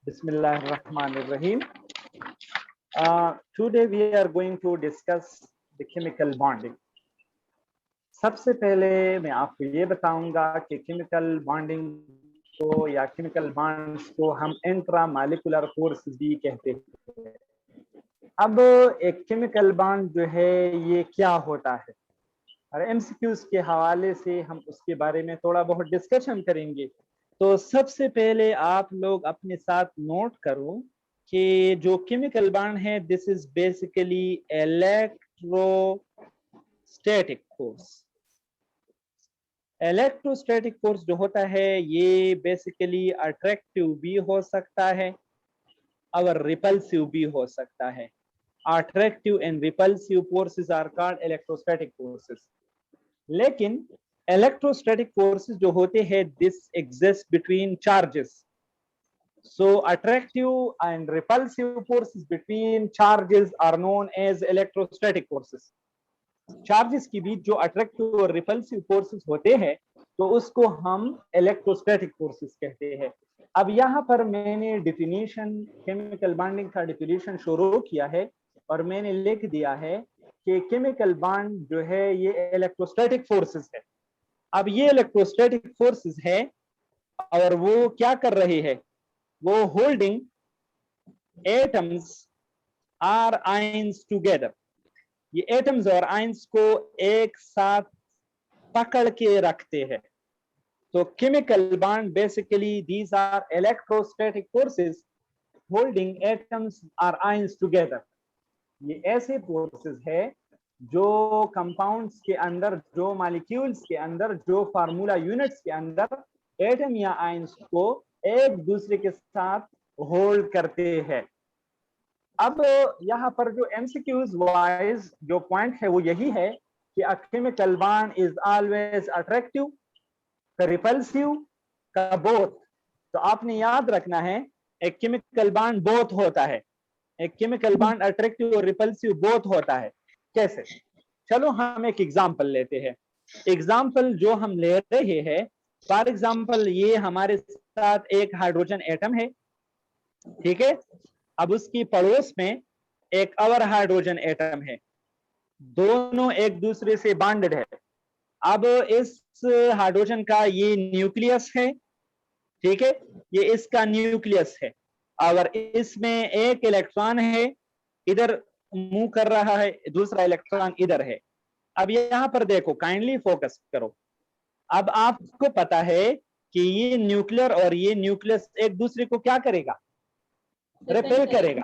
Bismillahirrahmanirrahim. Today we are going to discuss the chemical bonding. सबसे पहले मैं आपको ये बताऊंगा कि केमिकल बॉन्डिंग को या केमिकल बॉन्ड्स को हम इंट्रा मॉलिक्यूलर फोर्स भी कहते हैं। अब एक केमिकल बॉन्ड जो है ये क्या होता है और एमसीक्यूज के हवाले से हम उसके बारे में थोड़ा बहुत डिस्कशन करेंगे। तो सबसे पहले आप लोग अपने साथ नोट करो कि जो केमिकल बॉन्ड है this is basically electrostatic force. Electrostatic force जो होता है ये बेसिकली अट्रैक्टिव भी हो सकता है और रिपल्सिव भी हो सकता है। Attractive and repulsive forces are called electrostatic forces. लेकिन इलेक्ट्रोस्टैटिक फोर्सेस जो होते हैं this exist between charges. So attractive and repulsive forces between charges are known as electrostatic forces. Charges के बीच जो अट्रैक्टिव और रिपल्सिव फोर्सेस होते हैं तो उसको हम इलेक्ट्रोस्टैटिक फोर्सेस कहते हैं। अब यहाँ पर मैंने डिफिनीशन केमिकल बॉन्डिंग का डिफिनीशन शुरू किया है और मैंने लिख दिया है कि केमिकल बॉन्ड जो है ये इलेक्ट्रोस्टैटिक फोर्सेस है। अब ये इलेक्ट्रोस्टैटिक फोर्सेस है और वो क्या कर रहे हैं, वो holding atoms or ions together. ये एटम्स और आयंस को एक साथ पकड़ के रखते हैं। तो chemical bond basically these are electrostatic forces holding atoms और आयंस टुगेदर। ये ऐसे फोर्सेस है जो कंपाउंड्स के अंदर, जो मॉलिक्यूल्स के अंदर, जो फार्मूला यूनिट्स के अंदर एटम या आयंस को एक दूसरे के साथ होल्ड करते हैं। अब यहाँ पर जो एमसीक्यूज वाइज जो पॉइंट है वो यही है कि अ chemical bond is always attractive, repulsive, का बोथ। तो आपने याद रखना है एक केमिकल बॉन्ड बोथ होता है, एक केमिकल बॉन्ड अट्रैक्टिव और रिपल्सिव बोथ होता है। कैसे? चलो हम एक एग्जांपल लेते हैं। एग्जांपल जो हम ले रहे हैं, फॉर एग्जांपल ये हमारे साथ एक हाइड्रोजन एटम है, ठीक है। अब उसकी पड़ोस में एक और हाइड्रोजन एटम है, दोनों एक दूसरे से बॉन्डेड है। अब इस हाइड्रोजन का ये न्यूक्लियस है, ठीक है, ये इसका न्यूक्लियस है और इसमें एक इलेक्ट्रॉन है, इधर मूव कर रहा है, दूसरा इलेक्ट्रॉन इधर है। अब यहाँ पर देखो, काइंडली फोकस करो। अब आपको पता है कि ये न्यूक्लियर और ये न्यूक्लियस एक दूसरे को क्या करेगा, रिपेल करेगा,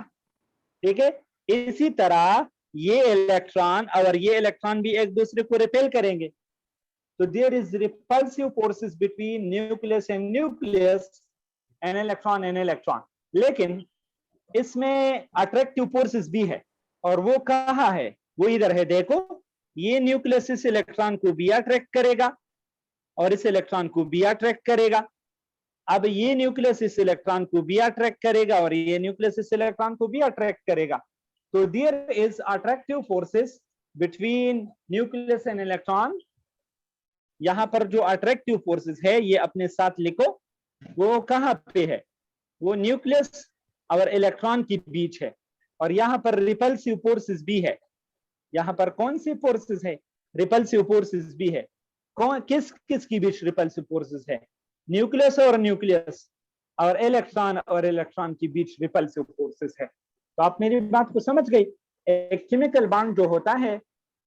ठीक है। इसी तरह ये इलेक्ट्रॉन और ये इलेक्ट्रॉन भी एक दूसरे को रिपेल करेंगे। तो there is repulsive forces between nucleus and nucleus and electron and electron. लेकिन इसमें अट्रैक्टिव फोर्सेस भी है और वो कहाँ है, वो इधर है। देखो, ये न्यूक्लियस इस इलेक्ट्रॉन को भी अट्रैक्ट करेगा और इस इलेक्ट्रॉन को भी अट्रैक्ट करेगा। अब ये न्यूक्लियस इस इलेक्ट्रॉन को भी अट्रैक्ट करेगा और ये न्यूक्लियस इस इलेक्ट्रॉन को भी अट्रैक्ट करेगा। तो there is attractive forces between nucleus and electron. यहां पर जो अट्रैक्टिव फोर्सेस है ये अपने साथ लिखो, वो कहां पे है, वो न्यूक्लियस और इलेक्ट्रॉन के बीच है। और यहां पर रिपल्सिव फोर्सेस भी है। यहां पर कौन सी फोर्सेस है, रिपल्सिव फोर्सेस भी है। कौन किस किस के बीच रिपल्सिव फोर्सेस है, न्यूक्लियस और न्यूक्लियस और इलेक्ट्रॉन के बीच रिपल्सिव फोर्सेस है। तो आप मेरी बात को समझ गई। एक केमिकल बॉन्ड जो होता है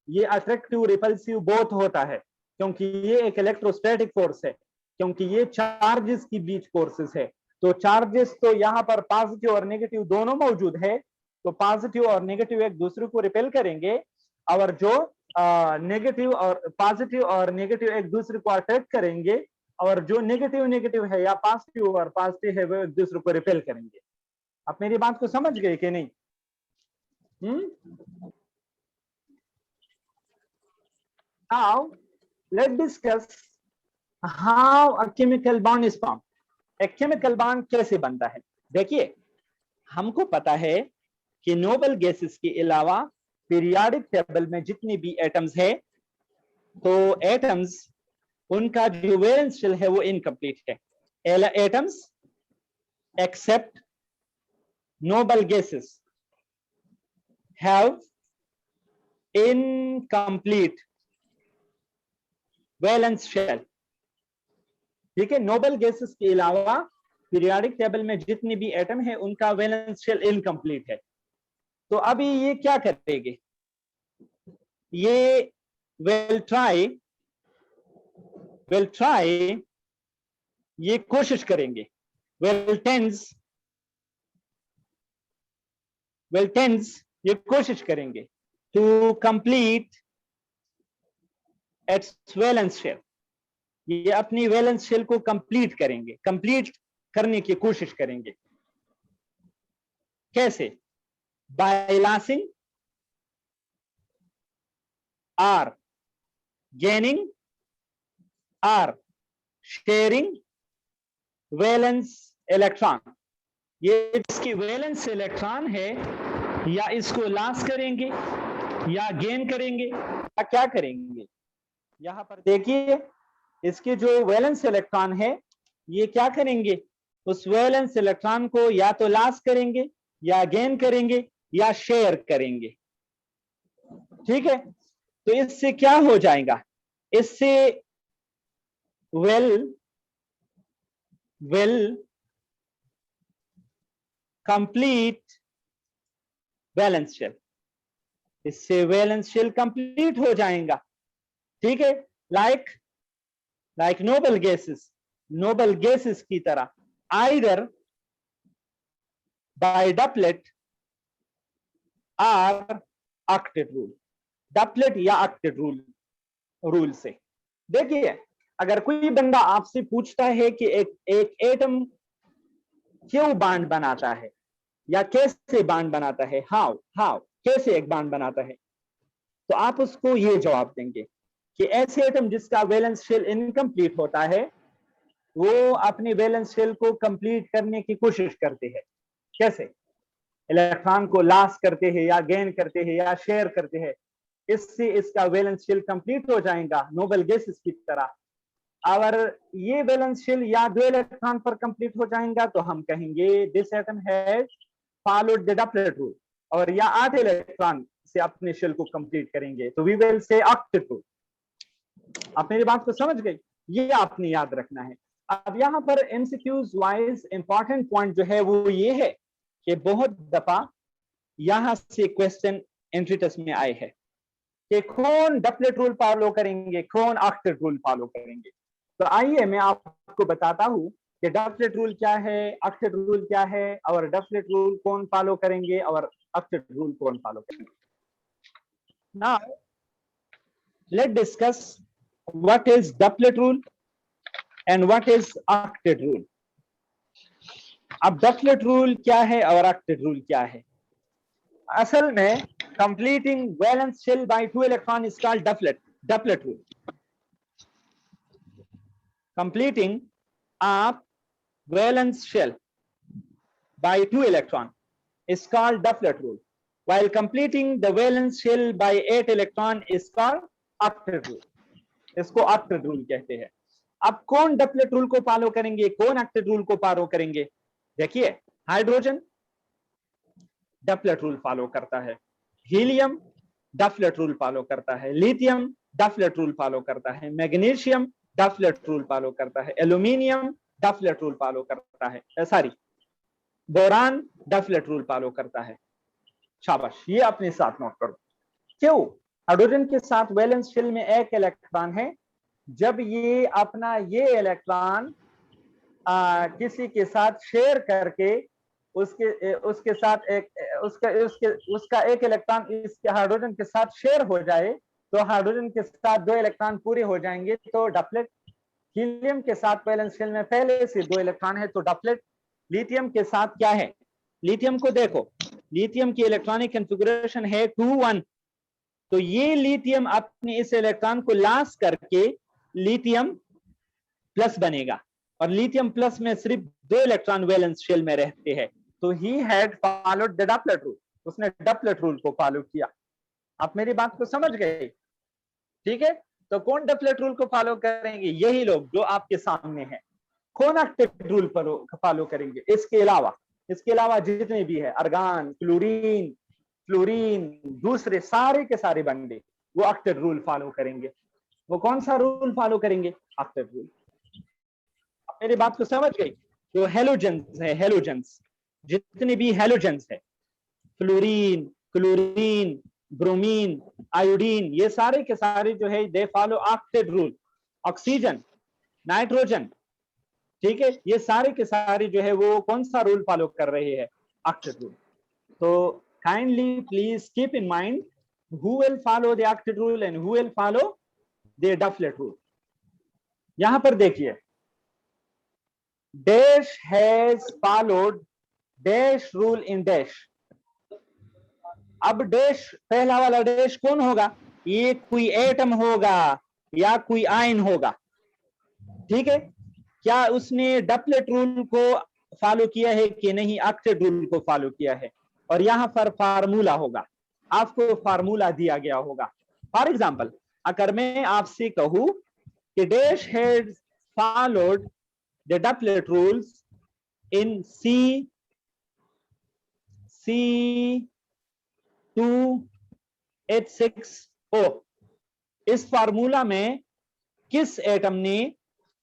ये अट्रैक्टिव रिपल्सिव बोथ होता है, क्योंकि ये एक इलेक्ट्रोस्टैटिक फोर्स है, क्योंकि ये चार्जेस के बीच फोर्सेस है। तो चार्जेस तो यहाँ पर पॉजिटिव और नेगेटिव दोनों मौजूद है, तो पॉजिटिव और नेगेटिव एक दूसरे को रिपेल करेंगे और जो नेगेटिव और पॉजिटिव और नेगेटिव एक दूसरे को अट्रैक्ट करेंगे और जो नेगेटिव नेगेटिव है या पॉजिटिव और पॉजिटिव है वो एक दूसरे को रिपेल करेंगे। आप मेरी बात को समझ गए कि नहीं? Now let's discuss how a chemical bond is formed. एक केमिकल बॉन्ड कैसे बनता है? देखिए, हमको पता है कि नोबल गैसेस के अलावा पीरियोडिक टेबल में जितने भी एटम्स है, तो एटम्स उनका जो वैलेंस शेल है वो इनकम्प्लीट है। Atoms except noble gases have incomplete valence shell. ठीक है, नोबल गैसेस के अलावा पीरियोडिक टेबल में जितने भी एटम है उनका वैलेंस शेल इनकम्प्लीट है। तो अभी ये क्या करेंगे, ये विल ट्राई ये कोशिश करेंगे, विल टेंस ये कोशिश करेंगे to complete its valence shell, ये अपनी वैलेंस शेल को कंप्लीट करेंगे, कंप्लीट करने की कोशिश करेंगे। कैसे? By losing or gaining or sharing valence electron. ये इसकी वैलेंस इलेक्ट्रॉन है, या इसको लॉस करेंगे या गेन करेंगे या क्या करेंगे। यहां पर देखिए, इसके जो वैलेंस इलेक्ट्रॉन है ये क्या करेंगे, उस वैलेंस इलेक्ट्रॉन को या तो लॉस करेंगे या गेन करेंगे या शेयर kरेंगे। ठीक है, तो इससे क्या हो जाएगा, इससे will complete वैलेंस शेल, इससे वैलेंस शेल कंप्लीट हो जाएगा। ठीक है, लाइक नोबल गैसेस की तरह, आइदर बाय डपलेट और ऑक्टेट रूल, डपलेट या ऑक्टेट रूल से। देखिए, अगर कोई बंदा आपसे पूछता है कि एक एटम क्यों बॉन्ड बनाता है या कैसे बॉन्ड बनाता है, हाउ कैसे एक बॉन्ड बनाता है, तो आप उसको ये जवाब देंगे कि ऐसे एटम जिसका वैलेंस शेल इनकम्प्लीट होता है वो अपनी वैलेंस शेल को कंप्लीट करने की कोशिश करते हैं। कैसे? इलेक्ट्रॉन को लॉस करते हैं या गेन करते हैं या शेयर करते हैं, इससे इसका वैलेंस शेल कंप्लीट हो जाएगा नोबल गैसेस की तरह। अगर ये वैलेंस शेल या 2 इलेक्ट्रॉन पर कंप्लीट हो जाएगा तो हम कहेंगे this atom has followed the duplet rule, और या 8 इलेक्ट्रॉन से अपने शेल को कंप्लीट करेंगे तो we will say octet rule. आप मेरी बात को समझ गए, ये आपने याद रखना है। अब यहाँ पर एमसीक्यूज वाइज इंपॉर्टेंट पॉइंट जो है वो ये है कि बहुत दफा यहां से क्वेश्चन एंट्री टेस्ट में आए हैं कि कौन डपलेट रूल फॉलो करेंगे, कौन ऑक्टेट रूल फॉलो करेंगे। तो आइए मैं आपको बताता हूं कि डपलेट रूल क्या है, ऑक्टेट रूल क्या है, और डपलेट रूल कौन फॉलो करेंगे और ऑक्टेट रूल कौन फॉलो करेंगे। Now let discuss what is duplet rule and what is octet rule. अब डपलेट रूल क्या है और ऑक्टेट रूल क्या है? असल में completing valence shell by 2 electron is called duplet rule. Completing a valence shell by 2 electron is called doublet rule, while completing the valence shell by 8 electron is called octet rule. इसको octet rule कहते हैं। अब कौन डपलेट rule को follow करेंगे, कौन octet rule को follow करेंगे? देखिए, हाइड्रोजन डपलेट रूल फॉलो करता है, हीलियम डपलेट रूल फॉलो करता है, लिथियम डपलेट रूल फॉलो करता है, मैग्नीशियम डपलेट रूल फॉलो करता है, एल्यूमिनियम डपलेट रूल फॉलो करता है, सॉरी बोरान डपलेट रूल फॉलो करता है। शाबाश, ये अपने साथ नोट करो। क्यों? हाइड्रोजन के साथ वैलेंस शेल में एक इलेक्ट्रॉन है, जब ये अपना ये इलेक्ट्रॉन किसी के साथ शेयर करके उसके साथ उसका एक इलेक्ट्रॉन इसके हाइड्रोजन के साथ शेयर हो जाए तो हाइड्रोजन के साथ 2 इलेक्ट्रॉन पूरे हो जाएंगे, तो डपलेट। हीलियम के साथ वैलेंस शेल में पहले से 2 इलेक्ट्रॉन है तो डपलेट। लिथियम के साथ क्या है? लिथियम को देखो, लिथियम की इलेक्ट्रॉनिक कॉन्फ़िगरेशन है 2 1, तो ये लिथियम अपने इस इलेक्ट्रॉन को लॉस करके लिथियम प्लस बनेगा, और लिथियम प्लस में सिर्फ 2 इलेक्ट्रॉन वैलेंस शेल में रहते हैं, तो he had followed the duplet rule, उसने डपलेट रूल को फॉलो किया। आप मेरी बात को समझ गए? ठीक है, तो कौन डपलेट रूल को फॉलो करेंगे? यही लोग जो आपके सामने हैं। कौन ऑक्टेट रूल फॉलो करेंगे? इसके अलावा जितने भी है, अर्गान, क्लोरीन, फ्लोरीन, दूसरे सारे के सारे बंदे वो ऑक्टेट रूल फॉलो करेंगे। वो कौन सा रूल फॉलो करेंगे? Octet rule. मेरी बात को समझ गई? तो हेलोजेंस है, हेलोजेंस, जितने भी हेलोजेंस है, फ्लोरीन, क्लोरीन, ब्रोमीन, आयोडीन, ये सारे के सारे जो है they follow octet rule. Oxygen, nitrogen, ठीक है, ये सारे के सारे जो है वो कौन सा रूल फॉलो कर रहे हैं? Octet rule. तो kindly please keep in mind who will follow the octet rule and who will follow the Duplet rule. यहां पर देखिए, dash has followed dash rule in dash. अब डैश, पहला वाला डैश कौन होगा? ये कोई एटम होगा या कोई आयन होगा, ठीक है। क्या उसने डपलेट रूल को फॉलो किया है कि नहीं? ऑक्टेट रूल को फॉलो किया है। और यहां पर फार्मूला होगा, आपको फार्मूला दिया गया होगा। फॉर एग्जाम्पल, अगर मैं आपसे कहूं कि dash has followed the duplet rules in C2H6O, इस फार्मूला में किस एटम ने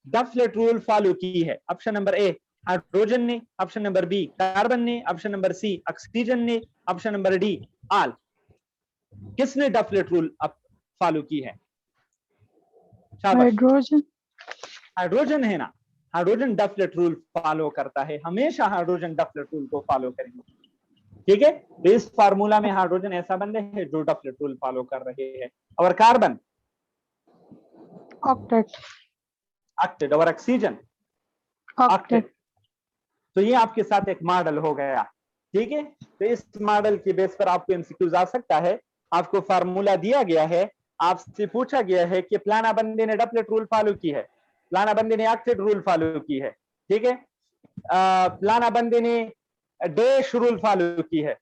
डपलेट रूल फॉलो की है? ऑप्शन नंबर ए हाइड्रोजन ने, ऑप्शन नंबर बी कार्बन ने, ऑप्शन नंबर सी ऑक्सीजन ने, ऑप्शन नंबर डी आल। किसने डपलेट रूल फॉलो की है? हाइड्रोजन। हाइड्रोजन है ना। हाइड्रोजन डपलेट रूल फॉलो करता है, हमेशा हाइड्रोजन डपलेट रूल को फॉलो करेंगे, ठीक है। तो इस फार्मूला में हाइड्रोजन ऐसा बंदे हैं जो डपलेट रूल फॉलो कर रहे हैं। और कार्बन ऑक्टेट। ऑक्टेट। और ऑक्सीजन ऑक्टेट। तो ये आपके साथ एक मॉडल हो गया, ठीक है। तो इस मॉडल की बेस पर आपको एमसीक्यूज आ सकता है। आपको फार्मूला दिया गया है, आपसे पूछा गया है कि फलाना बंदे ने डपलेट रूल फॉलो की है, फलाना बंदे ने ऑक्टेट रूल फॉलो की है, ठीक है। फलाना बंदे ने डैश रूल फॉलो की है,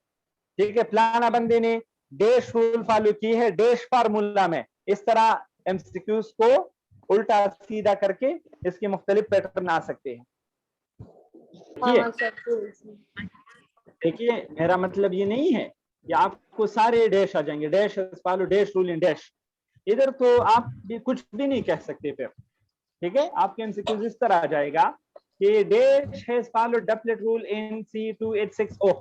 ठीक है, फलाना बंदे ने डैश रूल फॉलो की है डैश फार्मूला में। इस तरह एमसीक्यूज को उल्टा सीधा करके इसके मुख्तलिफ पैटर्न आ सकते हैं। देखिए, मेरा मतलब ये नहीं है कि आपको सारे डैश आ जाएंगे, dash follow dash rule in dash, इधर तो आप भी कुछ भी नहीं कह सकते फिर, ठीक है। आपके एमसीक्यूज इस तरह आ जाएगा कि dash has followed duplet rule in C2H6O,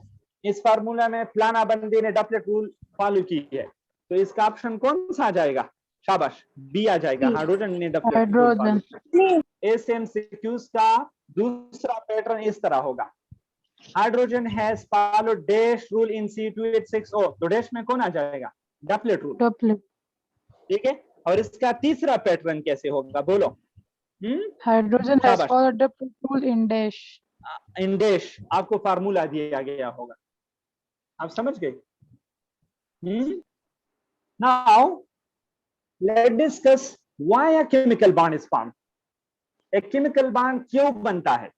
इस फार्मूला में फलाना बंदे ने डपलेट रूल फॉलो की है। तो इसका ऑप्शन कौन सा आ जाएगा? शाबाश, बी आ जाएगा, हाइड्रोजन ने डपलेट रूल फॉलो किया। इस एमसीक्यूज का दूसरा पैटर्न इस तरह होगा, hydrogen has followed dash rule in C2H6O, तो डैश में कौन आ जाएगा? डपलेट रूल, ठीक है। और इसका तीसरा पैटर्न कैसे होगा, बोलो? Hydrogen has followed duplet rule in dash. इन डैश आपको फार्मूला दिया गया होगा, आप समझ गए? Now let's discuss why a chemical bond is formed. एक केमिकल बॉन्ड क्यों बनता है?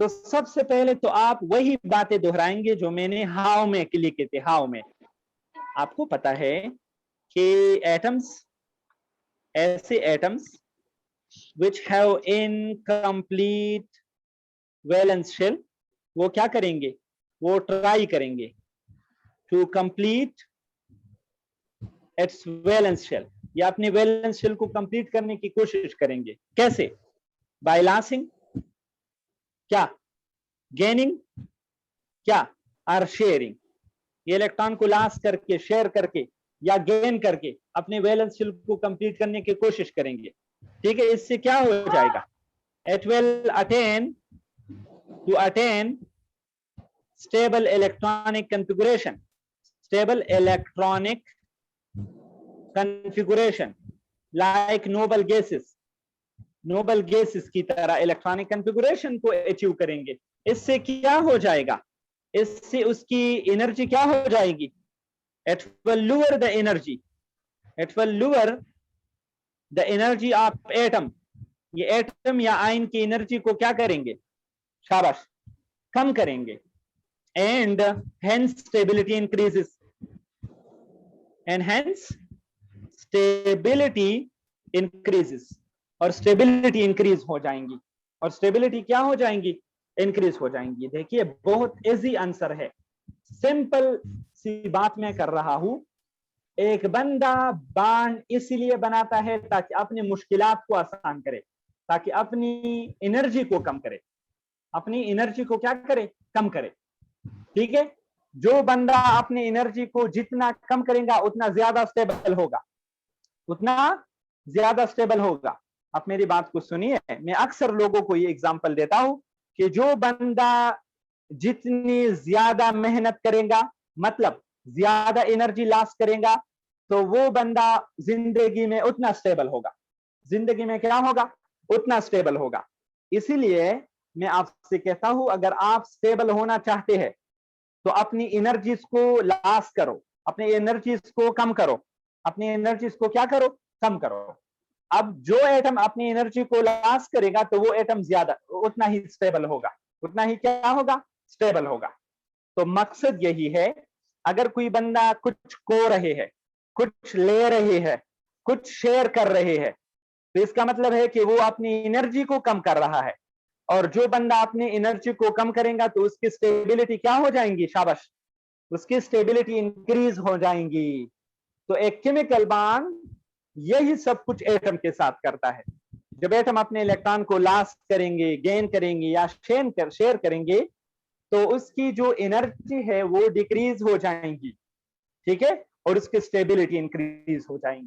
तो सबसे पहले तो आप वही बातें दोहराएंगे जो मैंने हाउ में लिखे थे। हाउ में आपको पता है कि एटम्स, ऐसे atoms which have incomplete valence shell, वो क्या करेंगे? वो ट्राई करेंगे to complete its valence shell, या अपने वैलेंस शेल को कंप्लीट करने की कोशिश करेंगे। कैसे? बाय लॉसिंग, क्या? गेनिंग, क्या? और शेयरिंग। ये इलेक्ट्रॉन को लॉस करके, शेयर करके या गेन करके अपने वैलेंस शेल को कंप्लीट करने की कोशिश करेंगे, ठीक है। इससे क्या हो जाएगा? It will attain stable electronic configuration, stable electronic configuration like noble gases, noble gases की तरह इलेक्ट्रॉनिक कॉन्फ़िगरेशन को अचीव करेंगे। इससे क्या हो जाएगा? इससे उसकी एनर्जी क्या हो जाएगी? It will lower the energy, it will lower the energy of atom, ये एटम या आयन की एनर्जी को क्या करेंगे? शाबाश, कम करेंगे। And hence stability increases, and hence stability increases, और स्टेबिलिटी इंक्रीज हो जाएंगी। और स्टेबिलिटी क्या हो जाएंगी, इंक्रीज हो जाएंगी। देखिए बहुत इजी आंसर है, सिंपल सी बात मैं कर रहा हूं। एक बंदा बांड इसलिए बनाता है ताकि अपनी मुश्किलात को आसान करे, ताकि अपनी एनर्जी को कम करे, अपनी एनर्जी को क्या करे, कम करे। ठीक है, जो बंदा अपनी एनर्जी को जितना कम करेगा उतना ज्यादा स्टेबल होगा, उतना ज्यादा स्टेबल होगा। आप मेरी बात को सुनिए, मैं अक्सर लोगों को ये एग्जांपल देता हूं कि जो बंदा जितनी ज्यादा मेहनत करेगा, मतलब ज्यादा एनर्जी लॉस करेगा, तो वो बंदा जिंदगी में उतना स्टेबल होगा, जिंदगी में क्या होगा, उतना स्टेबल होगा। इसीलिए मैं आपसे कहता हूं, अगर आप स्टेबल होना चाहते हैं तो अपनी एनर्जीज को लॉस करो, अपनी एनर्जीज को कम करो, अपनी एनर्जीज को क्या करो, कम करो। अब जो एटम अपनी एनर्जी को लॉस करेगा तो वो एटम ज्यादा उतना ही स्टेबल होगा, उतना ही क्या होगा, स्टेबल होगा। तो मकसद यही है, अगर कोई बंदा कुछ खो रहे है, कुछ ले रहे है, कुछ शेयर कर रहे है, तो इसका मतलब है कि वो अपनी एनर्जी को कम कर रहा है। और जो बंदा अपनी एनर्जी को कम करेगा तो उसकी स्टेबिलिटी क्या हो जाएंगी, शाबाश, उसकी स्टेबिलिटी इंक्रीज हो जाएंगी। तो एक केमिकल बॉन्ड यही सब कुछ एटम के साथ करता है। जब एटम अपने इलेक्ट्रॉन को लॉस करेंगे, गेन करेंगे या शेयर करेंगे, तो उसकी जो एनर्जी है वो डिक्रीज हो जाएंगी, ठीक है, और उसकी स्टेबिलिटी इंक्रीज हो जाएंगी।